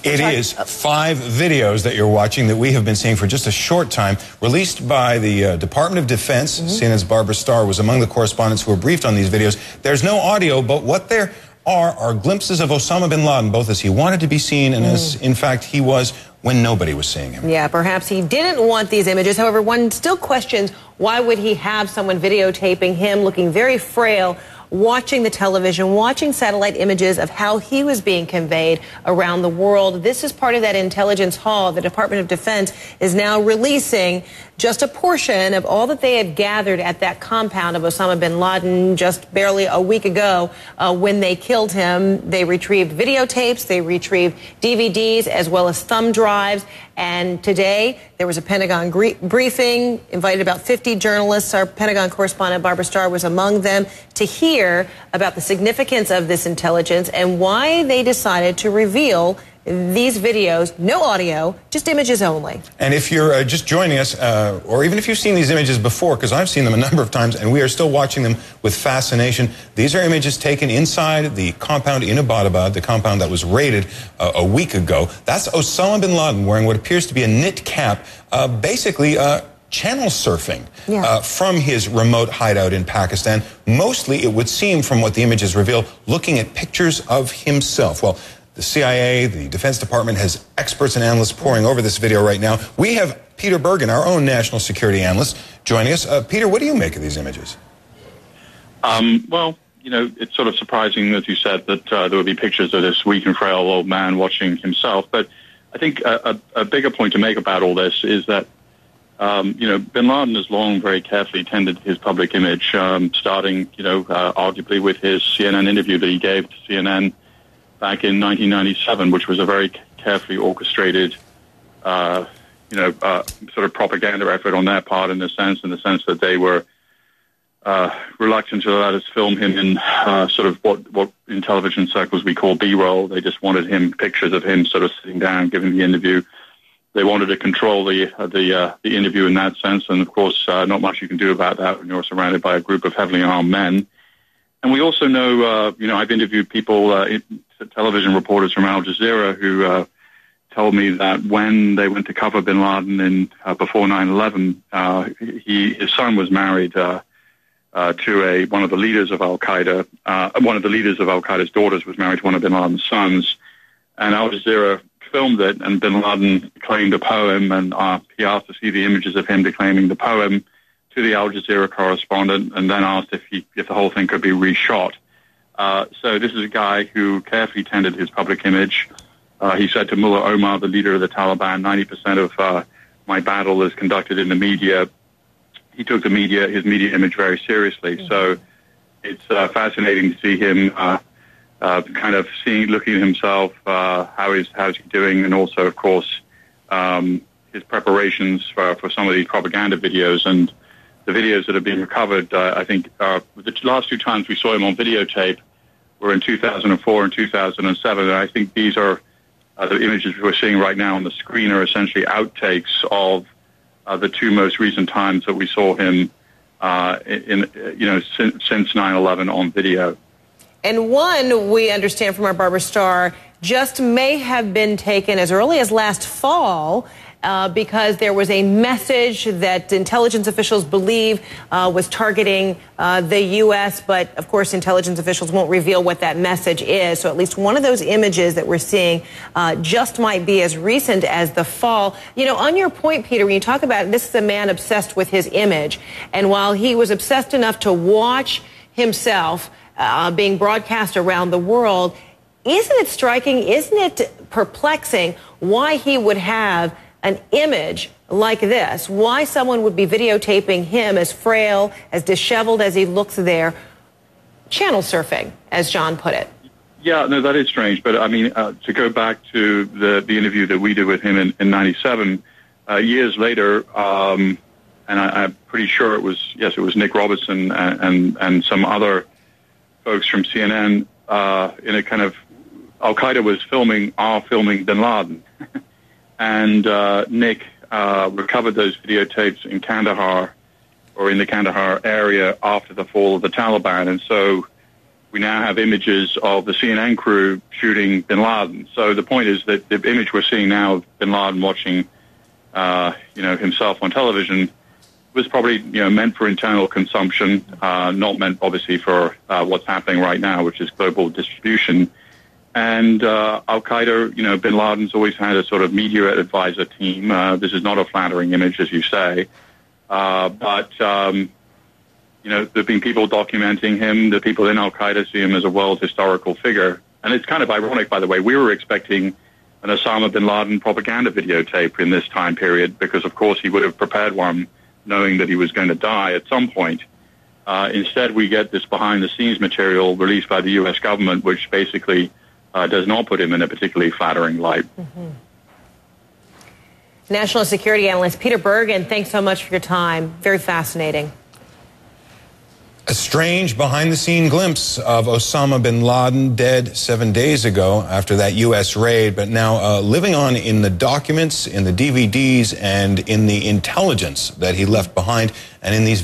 It is 5 videos that you're watching that we have been seeing for just a short time, released by the Department of Defense. CNN's Barbara Starr was among the correspondents who were briefed on these videos. There's no audio, but what there are glimpses of Osama bin Laden, both as he wanted to be seen and as, in fact, he was when nobody was seeing him. Yeah, perhaps he didn't want these images. However, one still questions, why would he have someone videotaping him looking very frail, watching the television, watching satellite images of how he was being conveyed around the world. This is part of that intelligence haul. The Department of Defense is now releasing just a portion of all that they had gathered at that compound of Osama bin Laden just barely a week ago when they killed him. They retrieved videotapes, they retrieved DVDs, as well as thumb drives. And today, there was a Pentagon briefing, invited about 50 journalists. Our Pentagon correspondent, Barbara Starr, was among them to hear about the significance of this intelligence and why they decided to reveal these videos, no audio, just images only. And if you're just joining us, or even if you've seen these images before, because I've seen them a number of times, and we are still watching them with fascination, these are images taken inside the compound in Abbottabad, the compound that was raided a week ago. That's Osama bin Laden wearing what appears to be a knit cap, basically channel surfing from his remote hideout in Pakistan. Mostly, it would seem, from what the images reveal, looking at pictures of himself. Well, the CIA, the Defense Department has experts and analysts poring over this video right now. We have Peter Bergen, our own national security analyst, joining us. Peter, what do you make of these images? Well, you know, it's sort of surprising, as you said, that there would be pictures of this weak and frail old man watching himself. But I think a bigger point to make about all this is that, you know, bin Laden has long very carefully tended his public image, starting, you know, arguably with his CNN interview that he gave to CNN back in 1997, which was a very carefully orchestrated, you know, sort of propaganda effort on their part, in the sense that they were reluctant to let us film him in sort of what in television circles we call B-roll. They just wanted pictures of him sort of sitting down, giving the interview. They wanted to control the interview in that sense, and of course, not much you can do about that when you're surrounded by a group of heavily armed men. And we also know, you know, I've interviewed people, television reporters from Al Jazeera, who told me that when they went to cover bin Laden before 9/11, his son was married to one of the leaders of Al Qaeda. One of the leaders of Al Qaeda's daughters was married to one of bin Laden's sons, and Al Jazeera filmed it. And bin Laden claimed a poem, and he asked to see the images of him declaiming the poem to the Al Jazeera correspondent, and then asked if the whole thing could be reshot. So this is a guy who carefully tended his public image. He said to Mullah Omar, the leader of the Taliban, 90% of my battle is conducted in the media. He took his media image very seriously. So it's fascinating to see him kind of looking at himself, how is he doing, and also, of course, his preparations for some of these propaganda videos. And the videos that have been recovered, I think the last 2 times we saw him on videotape were in 2004 and 2007. And I think these are the images we're seeing right now on the screen are essentially outtakes of the 2 most recent times that we saw him since 9/11 on video. And one, we understand from our Barbara Starr, just may have been taken as early as last fall because there was a message that intelligence officials believe was targeting the U.S., but of course intelligence officials won't reveal what that message is. So at least one of those images that we're seeing just might be as recent as the fall. You know, on your point, Peter, when you talk about this is a man obsessed with his image, and while he was obsessed enough to watch himself being broadcast around the world, isn't it striking, isn't it perplexing why he would have an image like this, why someone would be videotaping him as frail, as disheveled as he looks there, channel surfing, as John put it? Yeah, no, that is strange. But, I mean, to go back to the interview that we did with him in 97, years later, and I'm pretty sure it was Nick Robertson and some other folks from CNN in a kind of Al-Qaeda was filming bin Laden. And Nick recovered those videotapes in Kandahar, or in the Kandahar area, after the fall of the Taliban. And so we now have images of the CNN crew shooting bin Laden. So the point is that the image we're seeing now of bin Laden watching, himself on television was probably, meant for internal consumption, not meant obviously for what's happening right now, which is global distribution. And Al-Qaeda, bin Laden's always had a sort of media advisor team. This is not a flattering image, as you say. But there have been people documenting him. The people in Al-Qaeda see him as a world historical figure. And it's kind of ironic, by the way. We were expecting an Osama bin Laden propaganda videotape in this time period because, of course, he would have prepared one knowing that he was going to die at some point. Instead, we get this behind-the-scenes material released by the U.S. government, which basically does not put him in a particularly flattering light. Mm-hmm. National security analyst Peter Bergen, thanks so much for your time. Very fascinating. A strange behind-the-scene glimpse of Osama bin Laden, dead 7 days ago after that U.S. raid, but now living on in the documents, in the DVDs, and in the intelligence that he left behind, and in these